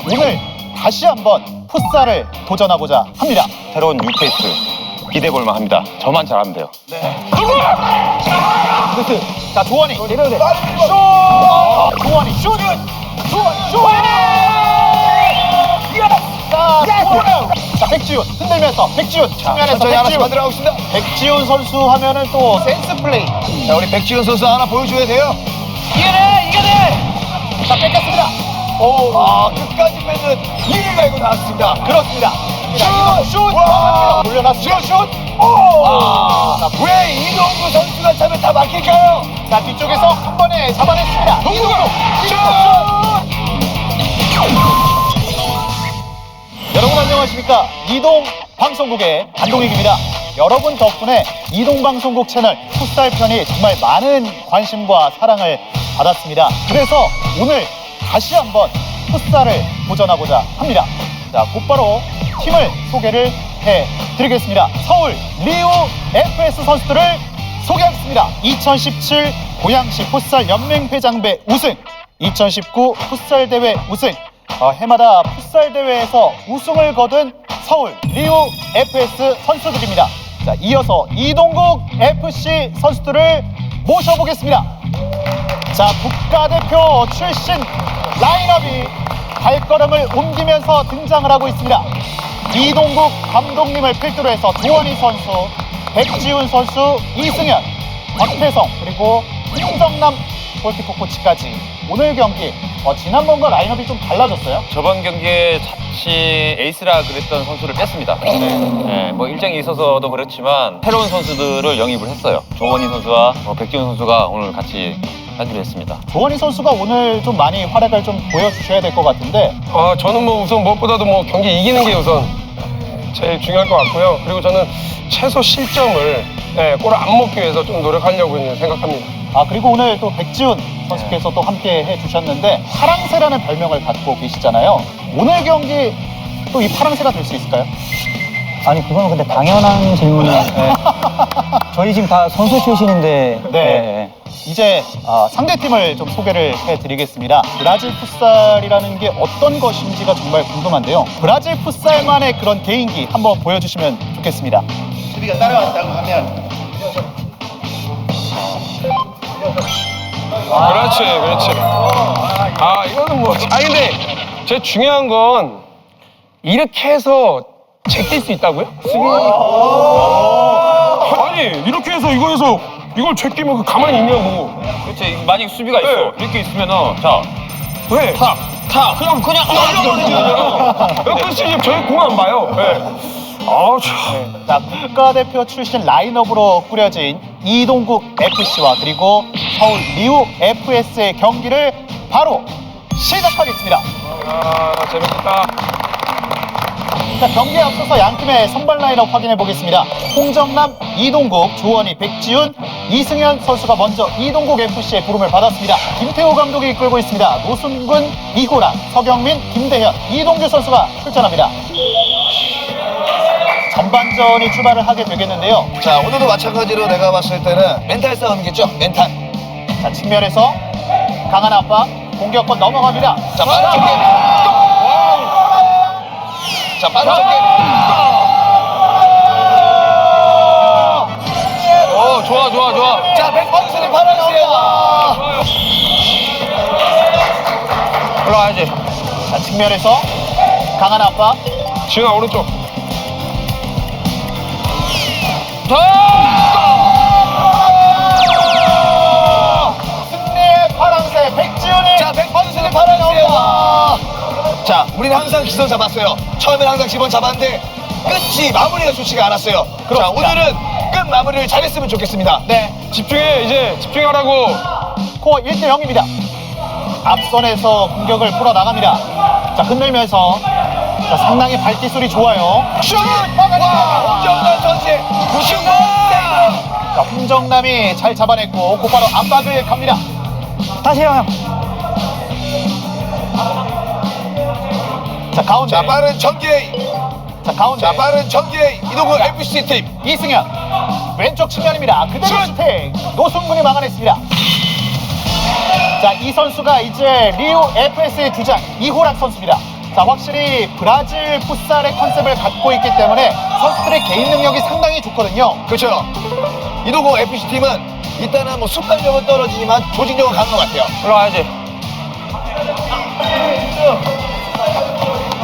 오늘 다시 한번 풋살을 도전하고자 합니다. 새로운 뉴페이스 기대해볼만 합니다. 저만 잘하면 돼요. 자, 조원이. 슛! 조원이 슛! 조원이! 자, 백지훈 흔들면서 백지훈 측면에서 천천히 하나씩 백지훈. 만들어가고 있습니다. 백지훈 선수 하면은 또 센스 플레이. 자, 우리 백지훈 선수 하나 보여줘야 돼요. 자, 뺏겼습니다. 끝까지 뺏는 이를 갈고 나왔습니다. 그렇습니다. 슛! 와! 돌려놨습니다. 슛! 자, 왜 이동구 선수가 차면 다 막힐까요? 자, 뒤쪽에서 한 번에 잡아냈습니다. 이동국! 여러분 안녕하십니까? 이동 방송국의 안동익입니다. 여러분 덕분에 이동 방송국 채널 풋살 편이 정말 많은 관심과 사랑을 받았습니다. 그래서 오늘 다시 한번 풋살을 도전하고자 합니다. 자, 곧바로 팀을 소개를 해드리겠습니다. 서울 리우 FS 선수들을 소개하겠습니다. 2017 고양시 풋살 연맹회장배 우승, 2019 풋살 대회 우승, 해마다 풋살 대회에서 우승을 거둔 서울 리우 FS 선수들입니다. 자, 이어서 이동국 FC 선수들을 모셔보겠습니다. 자, 국가대표 출신 라인업이 발걸음을 옮기면서 등장을 하고 있습니다. 이동국 감독님을 필두로 해서 조원희 선수, 백지훈 선수, 이승현, 박태성, 그리고 홍정남 골키퍼 코치까지 오늘 경기 지난번과 라인업이 좀 달라졌어요. 저번 경기에 자칫 에이스라 그랬던 선수를 뺐습니다. 네, 뭐 일정이 있어서도 그렇지만 새로운 선수들을 영입을 했어요. 조원희 선수와 백지훈 선수가 오늘 같이 하기로 했습니다. 조원희 선수가 오늘 좀 많이 활약을 좀 보여주셔야 될 것 같은데. 저는 뭐 우선 무엇보다도 뭐 경기 이기는 게 우선 제일 중요할 것 같고요. 그리고 저는 최소 실점을 골을 안 먹기 위해서 좀 노력하려고 생각합니다. 그리고 오늘 또 백지훈 선수께서 또 함께 해주셨는데 파랑새라는 별명을 갖고 계시잖아요. 오늘 경기 또 이 파랑새가 될 수 있을까요? 아니 그거는 근데 당연한 질문이에요. 저희 지금 다 선수 출신인데. 네. 이제 상대팀을 좀 소개를 해드리겠습니다. 브라질 풋살이라는 게 어떤 것인지가 정말 궁금한데요. 브라질 풋살만의 그런 개인기 한번 보여주시면 좋겠습니다. 수비가 따라왔다고 하면 그렇지. 이거는 뭐. 근데 제일 중요한 건 이렇게 해서 제낄 수 있다고요? 아니 이렇게 해서 이걸 제끼면 가만히 있냐고. 그렇지. 만약 수비가 있어. 네. 이렇게 있으면은 자, 왜? 그냥 그렇지. 저희 공 안 봐요. 참. 자, 국가대표 출신 라인업으로 꾸려진 이동국 FC와 그리고 서울 리우 FS의 경기를 바로 시작하겠습니다. 재밌겠다. 자, 경기에 앞서서 양팀의 선발 라인업 확인해 보겠습니다. 홍정남, 이동국, 조원희, 백지훈, 이승현 선수가 먼저 이동국 FC의 부름을 받았습니다. 김태호 감독이 이끌고 있습니다. 노순근, 이호란, 서경민, 김대현, 이동규 선수가 출전합니다. 전반전이 출발을 하게 되겠는데요. 자, 오늘도 마찬가지로 내가 봤을 때는 멘탈 싸움이겠죠? 멘탈. 자, 측면에서 강한 압박, 공격권 넘어갑니다. 자, 빠른 전개. 자, 빠른 전개. 좋아. 자, 백범수는 파란색. 올라가야지. 자, 측면에서 강한 압박. 지훈아 오른쪽. 승리의 파랑새 백지훈이. 자, 백범수는 파란색. 자, 우리는 항상 기선 잡았어요. 처음엔 항상 기본 잡았는데 끝이 마무리가 좋지가 않았어요. 자, 그렇습니다. 오늘은 끝 마무리를 잘했으면 좋겠습니다. 네, 집중하라고. 스코어 1대0입니다. 앞선에서 공격을 풀어나갑니다. 자, 흔들면서 자, 상당히 발기술이 좋아요. 슛! 와, 홍정남 선수의 90만! 자, 홍정남이 잘 잡아냈고 곧바로 압박을 갑니다. 다시 해요 형. 자, 가운데. 자, 빠른 전개. 자, 가운데. 자, 빠른 전개 이동국 FC 팀. 이승현 왼쪽 측면입니다. 그대로 슈팅. 노순근이 막아냈습니다. 자, 이 선수가 이제 리우 FS의 주장 이호락 선수입니다. 자, 확실히 브라질 풋살의 컨셉을 갖고 있기 때문에 선수들의 개인 능력이 상당히 좋거든요. 그렇죠. 이동국 FC팀은 일단은 뭐 순발력은 떨어지지만 조직력은 강한 것 같아요. 올라가야지.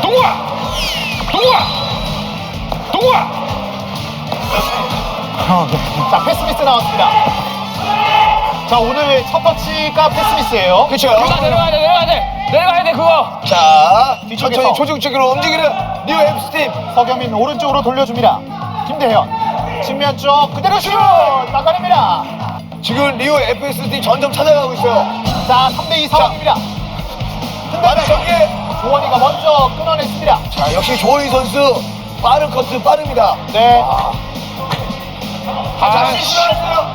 동우아! 동우아! 동우아! 자, 패스미스 나왔습니다. 자, 오늘 첫 터치가 패스미스예요. 그렇죠. 내려가야 돼, 그거. 자, 뒤쪽에서. 천천히 조직적으로 움직이는 뉴 FC팀. 서경민 오른쪽으로 돌려줍니다. 김대현 측면 쪽 그대로 슛 막아냅니다. 지금 리오 FS팀 점점 찾아가고 있어요. 자, 3대2 상황입니다. 빠른 전개. 조원이가 먼저 끊어냈습니다. 자, 역시 조이 선수 빠른 커트 빠릅니다. 네, 자, 실수했어요.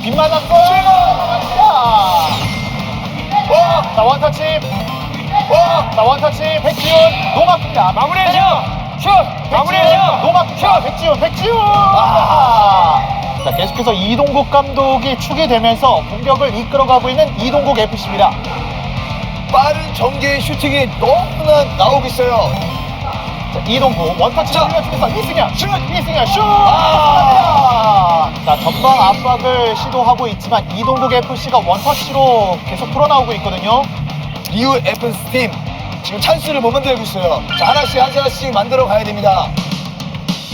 빗맞았어요. 와, 자, 원터치. 와, 자, 원터치. 백지훈 노마크입니다. 마무리해줘. 슛. 마무리해줘. 노마크입니다. 백지훈. 자, 계속해서 이동국 감독이 축이 되면서 공격을 이끌어가고 있는 이동국 FC입니다. 빠른 전개의 슈팅이 너무나 나오고 있어요. 자, 이동국 원터치 자. 돌려주면서 이승현 슛! 이승현 슛! 아. 자, 전방 압박을 시도하고 있지만 이동국 FC가 원터치로 계속 풀어나오고 있거든요. 리오 FS팀 지금 찬스를 못 만들고 있어요. 자, 하나씩 만들어 가야 됩니다.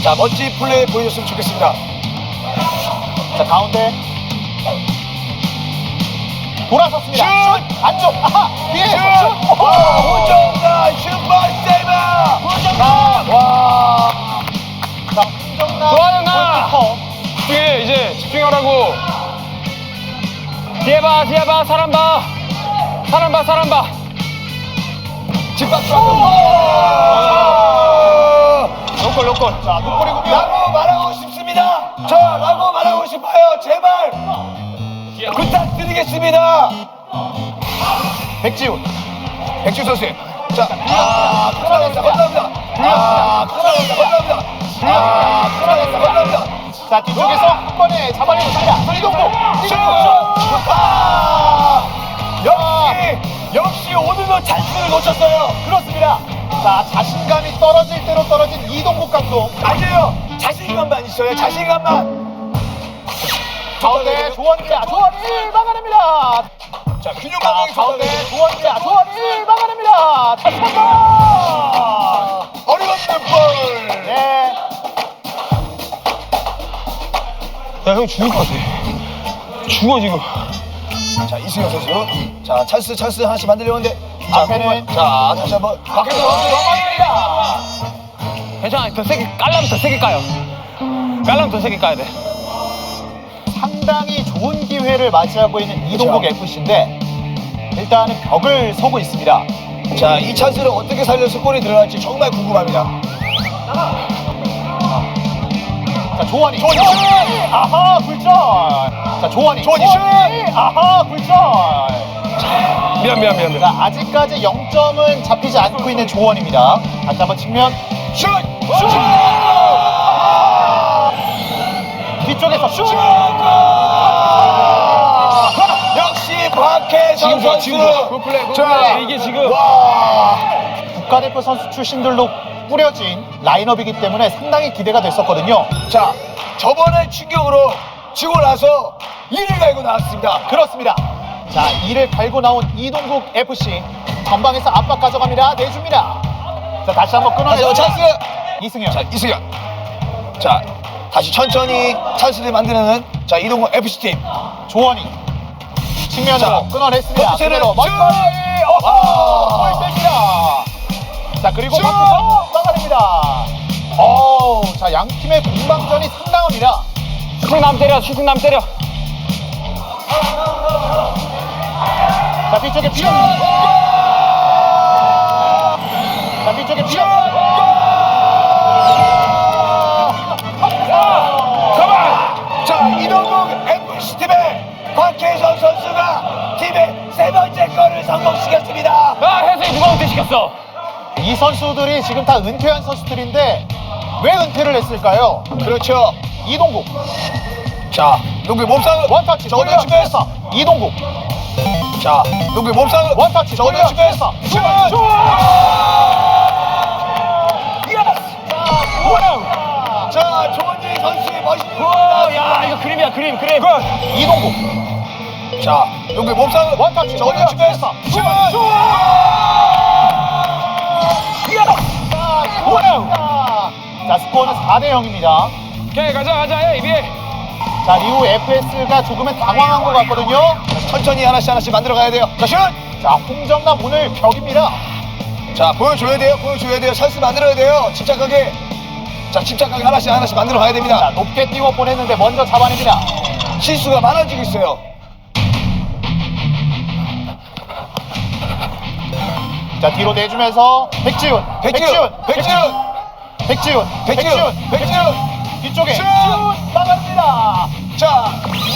자, 멋진 플레이 보여줬으면 좋겠습니다. 자, 가운데 돌아섰습니다. 슛! 슛! 안쪽 아하 뒤에 슛! 호정남 슈퍼 세이버! 와. 자, 홍정남 조원아! 골키퍼. 집중해, 이제 집중하라고. 뒤에 봐, 사람 봐. 사람 봐. 집박수. 로컬. 자, 눈꼬리군요. 라고 말하고 싶습니다. 라고 말하고 싶어요. 제발 부탁드리겠습니다. 백지훈. 백주 선수. 자, 감사합니다. 감사합니다. 자, 뒤쪽에서 한 번에 잡아내습니다. 이동국. 역시 오늘도 찬스를 놓쳤어요. 그렇습니다. 자, 자신감이 떨어질 대로 떨어진 이동국 감독. 아니에요. 자신감만 있어요. 자신감만. 가운데 조원이야. 조원이 막아냅니다. 자, 균형 자, 감각이 가운데 좋아요. 조원이야. 조원이 막아냅니다. 다시 한 번. 어려웠는 볼. 네. 야, 형 죽을 것 같아. 죽어, 지금. 자, 이승현 선수. 자, 찬스 하나씩 만들려는데. 앞에는. 자, 다시 한번. 박혜수 선수. 넘어집니다. 괜찮아, 더 세게 깔라면 더 세게 까요. 깔라면 더 세게 까야 돼. 상당히 좋은 기회를 맞이하고 있는 이동국 FC인데 일단은 벽을 서고 있습니다. 자, 이 찬스를 어떻게 살려서 골이 들어갈지 정말 궁금합니다. 자, 조원이. 아하, 굴절. 자, 조원이. 조원이. 아하, 굴절. 미안. 자, 아직까지 0점은 잡히지 않고 있는 조원입니다. 다시 한번 측면. 슛! 뒤쪽에서 슛! 역시 박혜성 선수. 굿플레이. 자, 이게 지금. 와. 국가대표 선수 출신들로 꾸려진 라인업이기 때문에 상당히 기대가 됐었거든요. 자, 저번에 충격으로 지고 나서 이를 갈고 나왔습니다. 그렇습니다. 자, 이를 갈고 나온 이동국 FC 전방에서 압박 가져갑니다. 내줍니다. 자, 다시 한번 다시 끊어내서 찬스. 이승현. 자, 이승현. 자, 다시 천천히 찬스를 만드는 자, 이동국 FC팀. 조원이 측면으로 자, 끊어냈습니다. 번째는 그대로 슛! 먼거리 와. 골입니다. 자, 그리고 슛! 밖에서 막아냅니다. 자, 양 팀의 공방전이 상당합니다. 슈팅 남 때려. 자, 뒤쪽에 비어. 자, 뒤쪽에 비어. 자, 이동국 FC팀의 박혜성 선수가 팀의 세 번째 골을 성공시켰습니다. 혜성이 누가 은퇴시켰어? 이 선수들이 지금 다 은퇴한 선수들인데 왜 은퇴를 했을까요? 그렇죠. 이동국. 자, 이동국의 몸싸움. 원터치 자, 오늘 준비했어. 돌려주면서 이동국. 자, 농구의 몸싸움. 원터치. 자, 오늘 준비했어. 슛! 자, 조원진 선수의 멋있는 야, 이거 그림이야, 그림. 이동국. 자, 농구의 몸싸움. 원터치. 자, 오늘 준비했어. 슛! 자, 스코어는 4대 0입니다. 오케이, 가자, 에이비. 자, 리우 FS가 조금은 당황한 것 같거든요. 천천히 하나씩 만들어 가야 돼요. 자, 슛! 자, 홍정남 오늘 벽입니다. 자, 보여줘야 돼요. 찬스 만들어야 돼요. 침착하게. 자, 침착하게 하나씩 만들어 가야 자, 됩니다. 높게 띄워 보냈는데 먼저 잡아냅니다. 실수가 많아지고 있어요. 자, 뒤로 내주면서 백지훈. 백지훈! 뒤쪽에 슛! 막아냅니다. 자,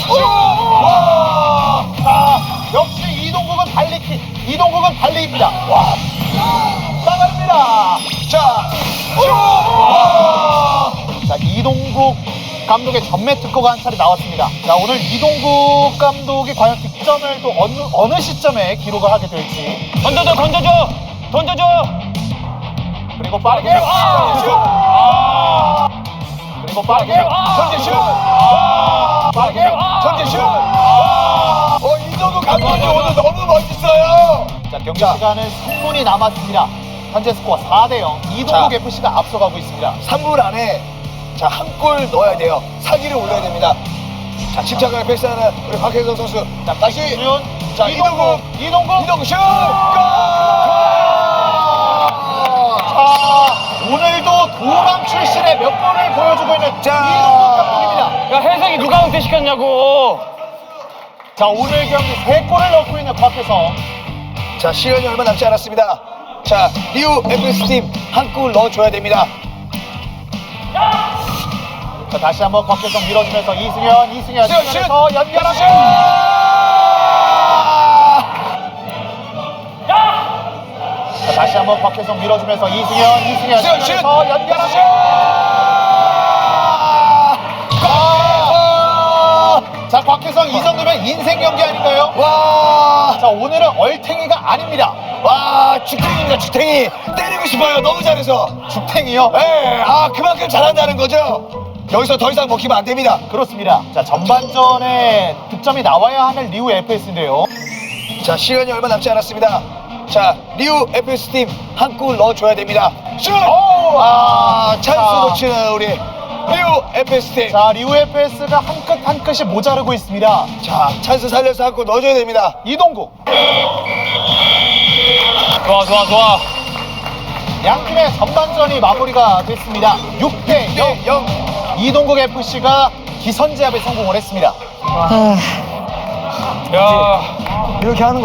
슛! 와! 자, 역시 이동국은 발리입니다. 와, 막아냅니다. 자, 슛! 와! 자, 이동국 감독의 전매 특허가 한 차례 나왔습니다. 자, 오늘 이동국 감독이 과연 득점을 또 어느 시점에 기록을 하게 될지. 던져줘. 그리고 빠르게 그리고 빠르게 전진 슛! 빠르게 전진 슛! 이동국 감독이 오늘 너무 멋있어요. 자, 경기 시간은 3분이 남았습니다. 현재 스코어 4대 0. 이동국 자. FC가 앞서가고 있습니다. 3분 안에 자, 한 골 넣어야 돼요. 사기를 올려야 됩니다. 자, 침착하게 패스하는 우리 박혜성 선수. 자, 다시. 지훈, 자, 이동국 슛! 골! 자, 오늘도 도망 출신의 몇 번을 보여주고 있는 자. 이동국 감독입니다. 야, 혜성이 누가 은퇴시켰냐고. 자, 오늘 경기 3골을 넣고 있는 박혜성. 자, 시간이 얼마 남지 않았습니다. 자, 리우 FS 팀 한 골 넣어줘야 됩니다. 자, 다시 한번 박혜성 밀어주면서 이승현 슛! 연결해서 연결하죠. 자, 다시 한번 박혜성 밀어주면서 이승현 연결해서 연결하죠. 자, 박혜성 이 정도면 인생 경기 아닌가요? 와! 자, 오늘은 얼탱이가 아닙니다. 와, 죽탱이입니다, 죽탱이. 때리고 싶어요, 너무 잘해서. 죽탱이요? 네, 그만큼 잘한다는 거죠. 여기서 더 이상 먹히면 안 됩니다. 그렇습니다. 자, 전반전에 득점이 나와야 하는 리우 FS인데요. 자, 시간이 얼마 남지 않았습니다. 자, 리우 FS 팀 한 골 넣어줘야 됩니다. 슛! 찬스 놓치는 우리 리우 FS 팀. 자, 리우 FS가 한 끗이 모자르고 있습니다. 자, 찬스 살려서 한 골 넣어줘야 됩니다. 이동국. 좋아. 양 팀의 전반전이 마무리가 됐습니다. 6대 0. 0. 이동국 FC가 기선제압에 성공을 했습니다. 야, 이렇게 하는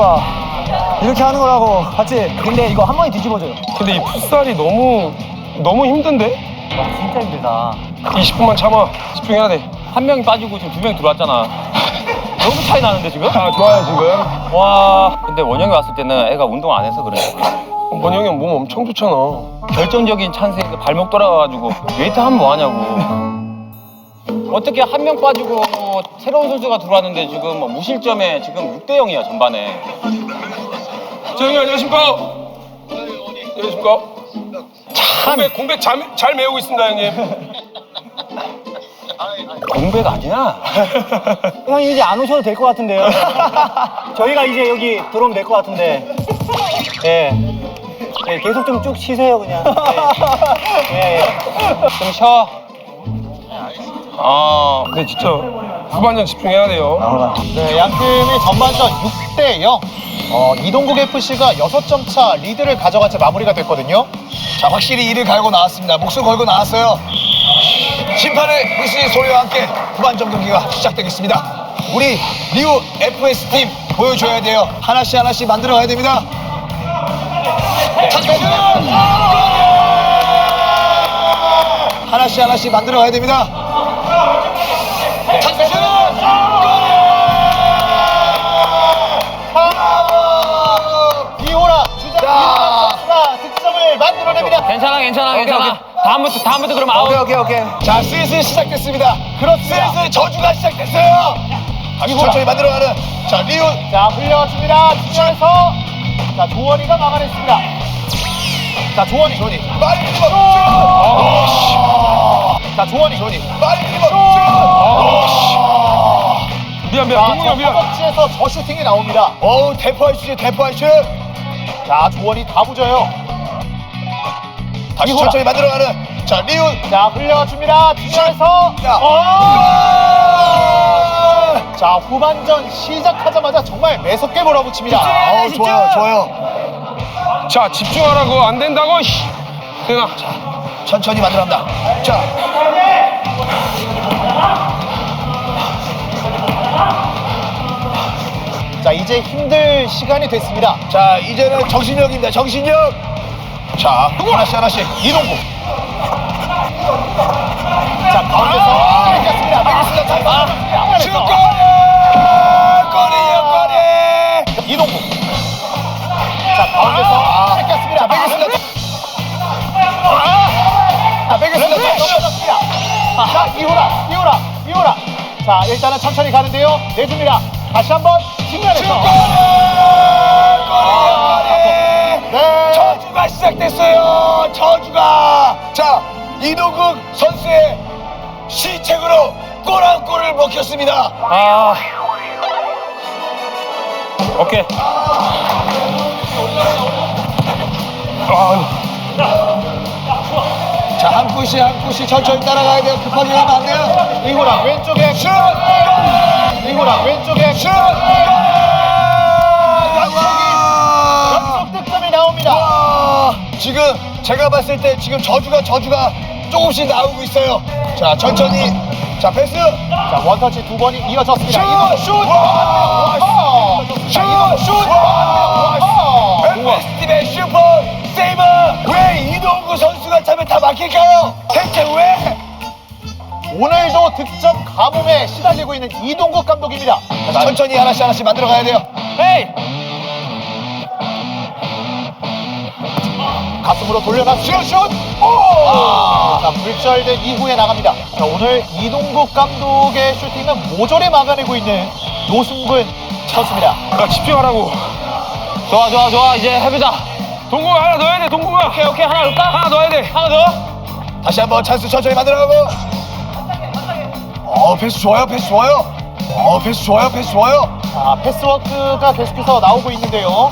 거라고 같이. 근데 이거 한 번에 뒤집어져요. 근데 이 풋살이 너무 힘든데? 와, 진짜 힘들다. 20분만 참아. 집중해야 돼. 한 명이 빠지고 지금 2명이 들어왔잖아. 너무 차이 나는데 지금? 좋아요, 지금. 와. 근데 원영이 왔을 때는 애가 운동 안 해서 그래. 원영이 형 몸 엄청 좋잖아. 결정적인 찬스에 발목 돌아가가지고 웨이트 하면 뭐하냐고. 어떻게 한 명 빠지고 새로운 선수가 들어왔는데 지금 뭐 무실점에 지금 6대 0이야 전반에. 저 형님 안녕하십니까? 안녕하십니까? 공백 잘 메우고 있습니다, 형님. 공백 아니야. 형님 이제 안 오셔도 될 것 같은데요. 저희가 이제 여기 들어오면 될 것 같은데. 예. 예, 계속 좀 쭉 쉬세요 그냥. 예. 좀 쉬어. 근데 진짜 후반전 집중해야 돼요. 네, 양 팀이 전반전 6대 0. 이동국 FC가 6점 차 리드를 가져간 채 마무리가 됐거든요. 자, 확실히 이를 갈고 나왔습니다. 목숨 걸고 나왔어요. 심판의 미스의 소리와 함께 후반전 경기가 시작되겠습니다. 우리 리우 FS 팀 보여줘야 돼요. 하나씩 만들어 가야 됩니다. 하나씩 만들어 가야 됩니다. 이호라 주장 이호라 선수가 득점을 만들어냅니다. 괜찮아. 다음부터 그럼 아웃. 오케이. 자, 슬슬 시작됐습니다. 슬슬 저주가 시작됐어요. 다시 이호라. 천천히 만들어가는 자 리우. 자, 흘려줍니다. 중간에서 자, 조원이가 막아냈습니다. 자, 조원이. 빨리 밀어. 자, 조원이. 빨리 밀어. 미안 자, 동국이 형 미안. 허벅지에서 저 슈팅이 나옵니다. 어우 대포할 슛. 자, 조원이 다 부져요. 다시 이호라. 천천히 만들어가는 자 리우. 자, 흘려줍니다. 중간에서. 자. 자, 후반전 시작하자마자 정말 매섭게 몰아붙입니다. 어우 좋아요. 자 집중하라고 안 된다고. 세나. 천천히 만들어간다. 자. 자, 이제 힘들 시간이 됐습니다. 자 이제는 정신력입니다. 정신력. 자 하나씩 이동국. 자, 가운데서 뺏겼습니다. 슛골! 골이에요 골이. 이동국. 자, 가운데서 뺏겼습니다. 뺏겼습니다. 뺏겼습니다. 자, 이호라. 자, 일단은 천천히 가는데요. 내줍니다. 다시 한번 측면에서. 네. 저주가 시작됐어요. 저주가. 자 이동국 선수의 시책으로 골 한 골을 먹혔습니다. 오케이. 자 한 굿씩 천천히 따라가야 돼요. 급하게 가면 안 돼요. 이호라 왼쪽에 슛! 이호라 왼쪽에 슛! 연속 득점이 나옵니다. 지금 제가 봤을 때 지금 저주가 조금씩 나오고 있어요. 자 천천히. 자 패스. 자, 원터치 두 번이 이어졌습니다. 슛! 이동국 슛! 엠베스팀의 슈퍼 세이버. 왜 이동구 선수가 차면 다 막힐까요? 대체 왜? 오늘도 득점 가뭄에 시달리고 있는 이동국 감독입니다. 천천히 하나씩 만들어가야 돼요. 헤이. 가슴으로 돌려놨습니다. 슛! 자, 불절된 이후에 나갑니다. 자, 오늘 이동국 감독의 슈팅은 모조리 막아내고 있는 노승근 선수입니다. 야 집중하라고. 좋아. 이제 해보자. 동국아 하나 넣어야 돼. 동국아. 오케이. 하나 넣을까? 하나 넣어야 돼. 하나 더. 다시 한번 찬스 천천히 만들어가고. 패스 좋아요. 자, 패스워크가 계속해서 나오고 있는데요.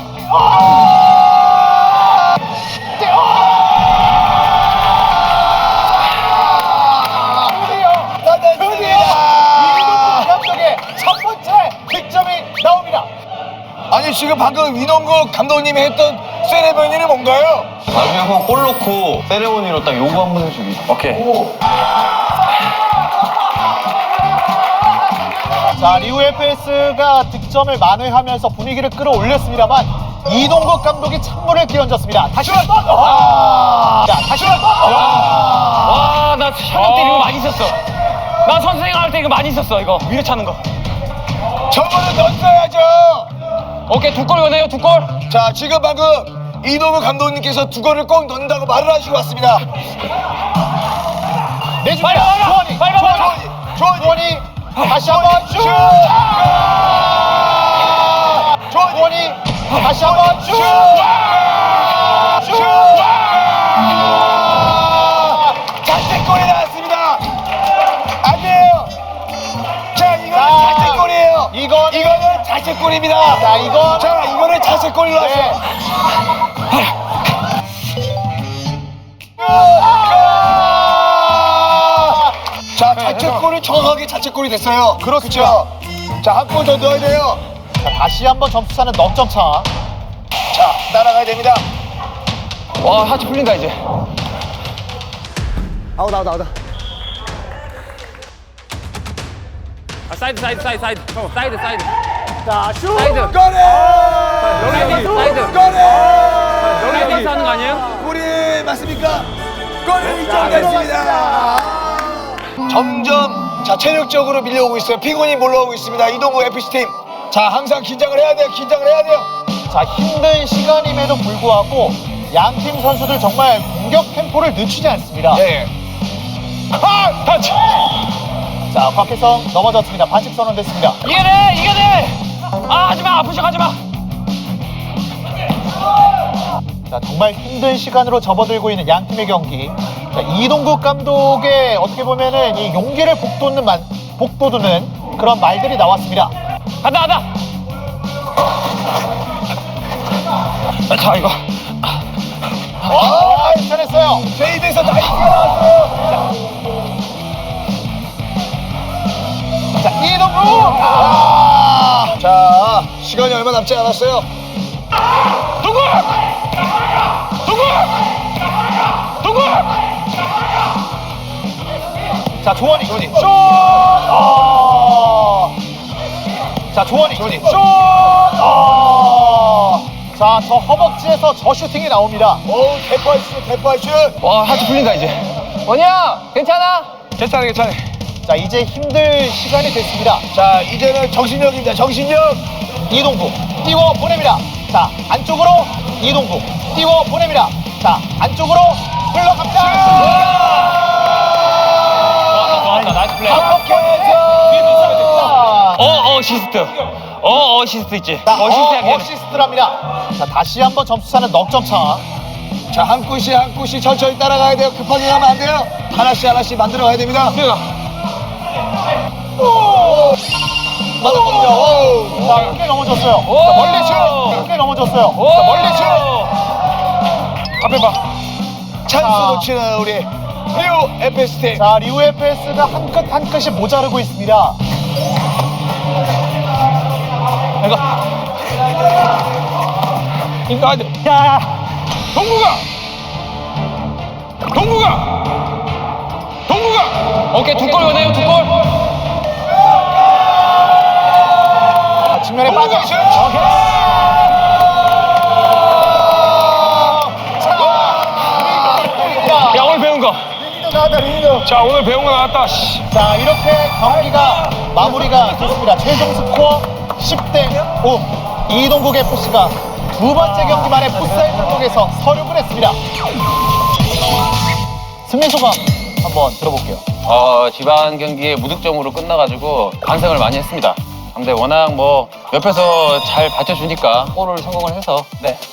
드디어 이동국 감독의 첫 번째 득점이 나옵니다. 아니 지금 방금 이동국 감독님이 했던 세레머니는 뭔가요? 나중에 한번 골 넣고 세레모니로 딱 요구 한번 해주기. 오케이. 자, 리우 FS가 득점을 만회하면서 분위기를 끌어올렸습니다만 이동국 감독이 찬물을 끼얹었습니다. 다시 한번. 자, 다시 한번. 와, 나 현역 때 이거 많이 썼어. 나 선생님 할 때 이거 많이 썼어. 이거 위로 차는 거. 저거는 넣었어야죠. 오케이, 두 골 원해요. 두 골. 자 지금 방금 이동국 감독님께서 두 골을 꼭 넣는다고 말을 하시고 왔습니다. 내줍니다. 주원이. 주원이. 다시 한번 슛. 주원이. 다시 한번 슛. 자책골이 나왔습니다. 안 돼요. 자 이거는 자책골이에요. 이거는 자책골입니다. 자, 이거는 자책골로 하세요. 자 자책골이 정확하게 자책골이 됐어요. 그렇죠. 자 한 골 더 넣어야 돼요. 자, 다시 한번 점수차는 넉 점 차. 자 따라가야 됩니다. 와, 하체 풀린다 이제. 사이드. 사이드. 자, 슛. 사이드. 골이! 사이드에서 하는 거 아니에요? 골이 맞습니까? 골이 인정됐습니다. 점점 자 체력적으로 밀려오고 있어요. 피곤이 몰려오고 있습니다. 이동국 FC팀. 자 항상 긴장을 해야 돼요. 자, 힘든 시간임에도 불구하고 양팀 선수들 정말 공격 템포를 늦추지 않습니다. 네. 터치! 자, 곽혜성 넘어졌습니다. 반칙 선언됐습니다. 이겨내! 이겨내! 아, 하지마! 아픈 척 하지마! 자, 정말 힘든 시간으로 접어들고 있는 양 팀의 경기. 자, 이동국 감독의 어떻게 보면은 이 용기를 복돋우는 그런 말들이 나왔습니다. 간다, 간다! 자, 이거. 괜찮았어요. 페이드에서 나이스가 나왔어요. 자, 이동국! 자, 시간이 얼마 남지 않았어요. 동국! 동국! 동국! 자, 조원이. 조원이. 슛! 자, 조원이. 조원이. 슛! 자, 저 허벅지에서 저 슈팅이 나옵니다. 오, 대파이슛. 와, 하트 풀린다, 이제. 원이야! 괜찮아? 괜찮아. 자, 이제 힘들 시간이 됐습니다. 자, 이제는 정신력입니다. 정신력. 이동국 띄워 보냅니다. 자, 안쪽으로 이동국 띄워 보냅니다. 자, 안쪽으로 흘러갑니다. 좋았다. 나이스 플레이. 어시스트. 어시스트 있지. 자, 어시스트 하게. 어시스트랍니다. 자, 다시 한번 점수차는 넉점 차. 자, 한 굿씩 천천히 따라가야 돼요. 급하게 가면 안 돼요. 하나씩 만들어 가야 됩니다. 맞았거든요. 오. 자, 크게 넘어졌어요. 오! 자, 멀리 슛. 크게 넘어졌어요. 자, 멀리 슛. 앞에 봐. 찬스 자. 놓치는 우리 리우 FS팀. 자, 리우 FS가 한 끗이 모자르고 있습니다. 이거 하야 돼. 야, 동구가. 오케이, 두 골 원해요, 두 골. 자, 측면에 빠져. 슛. 야, 오늘 배운 거. 자, 오늘 배운 거 나왔다. 씨. 자, 이렇게 경기가 마무리가 됐습니다. 최종 스코어 10대 5. 이동국 FC가 두 번째 경기 만에 풋살 종목에서 서륙을 했습니다. 승리 소감 한번 들어볼게요. 지방 경기에 무득점으로 끝나가지고 반성을 많이 했습니다. 근데 워낙 뭐 옆에서 잘 받쳐주니까 골을 성공을 해서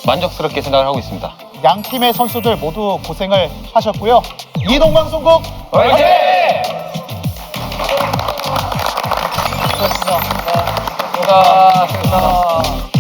만족스럽게 생각을 하고 있습니다. 양 팀의 선수들 모두 고생을 하셨고요. 이동방송국 화이팅! 수고하셨습니다. 수고하셨습니다.